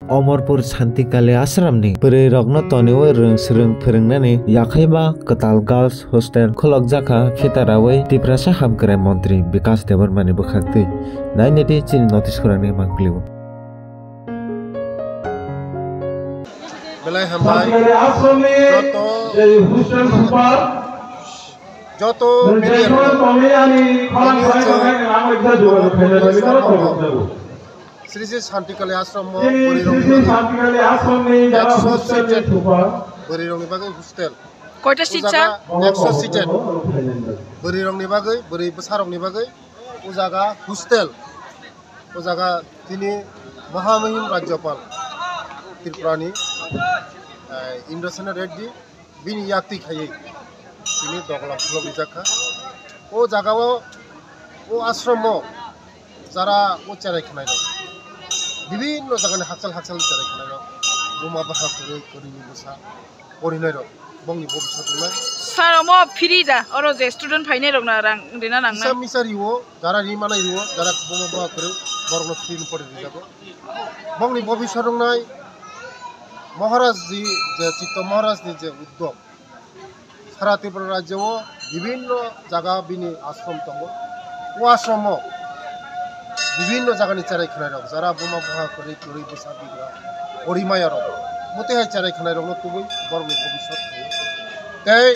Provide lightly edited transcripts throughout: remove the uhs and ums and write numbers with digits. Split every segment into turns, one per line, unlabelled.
अमरपुर शान्तिकाले आश्रमनि बोरै रग्न तनेव रों फोरोंनानै याखैबा कताल गार्ल्स हस्टेल खलक जाखा फितारावै तिप्रासा हामग्राय मन्त्री विकास देबरमानि बोखाक्तै नायनेदि चिन नोटिस खरानि मांक्लिउ
बेलाय हामबाय যত শ্রী শ্রী শান্তিকালী আশ্রম বরিরংনি বাগৈ হোস্টেল
কয়টা সিট স্যার
100 সিটের বরিরংনি বাগৈ বরি সারংনি বাগৈ ও জায়গা হোস্টেল ও জায়গা তিনি মহামহিম রাজ্যপাল ত্রিপুরানি ইন্দ্রসেন রেড্ডি বিনি ইয়াক্তি খাইয়ে তিনি দখলাম বিজাখা ও জায়গাও ও আশ্রম যারা ও চেরাইখানায় রক বিভিন্ন জায়গায় হাকসাল চেরাইখানায় রক বোমা বাহা করে বসা পরিণয় রক বংনি ভবিষ্যৎ নাই
স্যার মো ফ্রি দা অর যে স্টুডেন্ট ফাইনে রক না রাং দিনা নাং না
মিসারিও যারা রিমানাই রিও যারা বোমা বাহা করে বরং ফ্রি পড়ে যাব বংনি ভবিষ্যৎ নাই মহারাজজি যে চিত্ত মহারাজনি যে উদ্যোগ সারা ত্রিপুরা রাজ্যেও বিভিন্ন জায়গা বিনি আশ্রম দङ ও আশ্রম বিভিন্ন জায়গানি চেরাইখানায় রক যারা বোমা বাহা করে চুরি বসা বিগ্রা অরিমায়া রক মতেহাই চেরাইখানায় রক তুবই বরং ভবিষ্যৎ তাই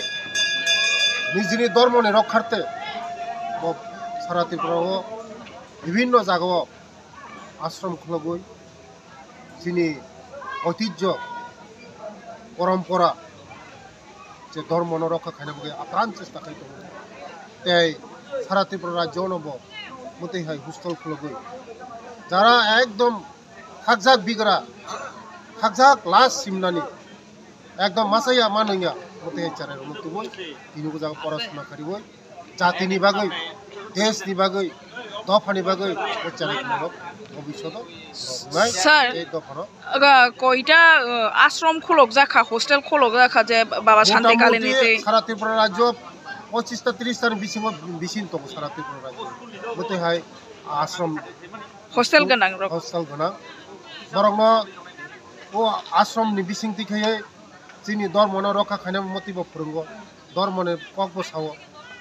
নিজের ধর্মনি রক্ষার্থে সারা ত্রিপুরাও বিভিন্ন জায়গাও আশ্রম খুলগই যিনি ঐতিহ্য পরম্পরা যে ধর্ম রক্ষা খাইনাবো আপ্রাণ চেষ্টা খাইতো তাই সারা ত্রিপুরা রাজ্য নব মতেহাই হোস্টেল খুলগই যারা একদম হাকজাক বিগরা হাকজাক লাস সিমনানি একদম মাসাইয়া মানইয়া মতেহাই চারের মতুবই তিনুকো জায়গা পড়াশোনা করিবই জাতিনি বাগৈ দেশনি বাগৈ দফানি বাগৈ চারে ভবিষ্যৎ
স্যার কয়টা আশ্রম খোলক জাখা হোস্টেল খোলক জাখা যে বাবা শান্তিকালী নিতে
সারা ত্রিপুরা রাজ্য 25টা 30টা বিশিন তো সারা ত্রিপুরা রাজ্য মতে হয় আশ্রম
হোস্টেল গনাং
হোস্টেল গনাং বরং ও আশ্রম নি বিশিংতি খাই যিনি ধর্মন রক্ষা খাইনা মতিব ফরঙ্গ ধর্মনে কক বসাও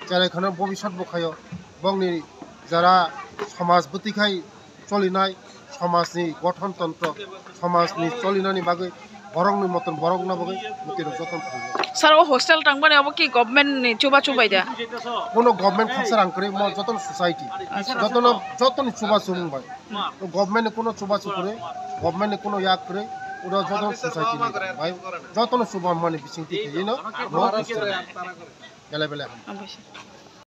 যারা ভবিষ্যৎ বখায় বংনি যারা সমাজ বতিখাই চলিনাই সমাজনি গঠনতন্ত্র সমাজনি চলিনানি বাগৈ বরংনি মতন বরং না বাগৈ মতির যতন
স্যার ও হোস্টেল টাংবানে আব কি গভর্নমেন্ট নি চুবাই দা
কোন গভর্নমেন্ট খরচা রাং করে যতন সোসাইটি যতন চুবা চুমবাই গভর্নমেন্ট কোন চুবা করে গভর্নমেন্ট কোন ইয়াক করে ওরা যতন সোসাইটি ভাই যতন চুবা মানে বিচিংতি খেয়ে না গেলে বেলে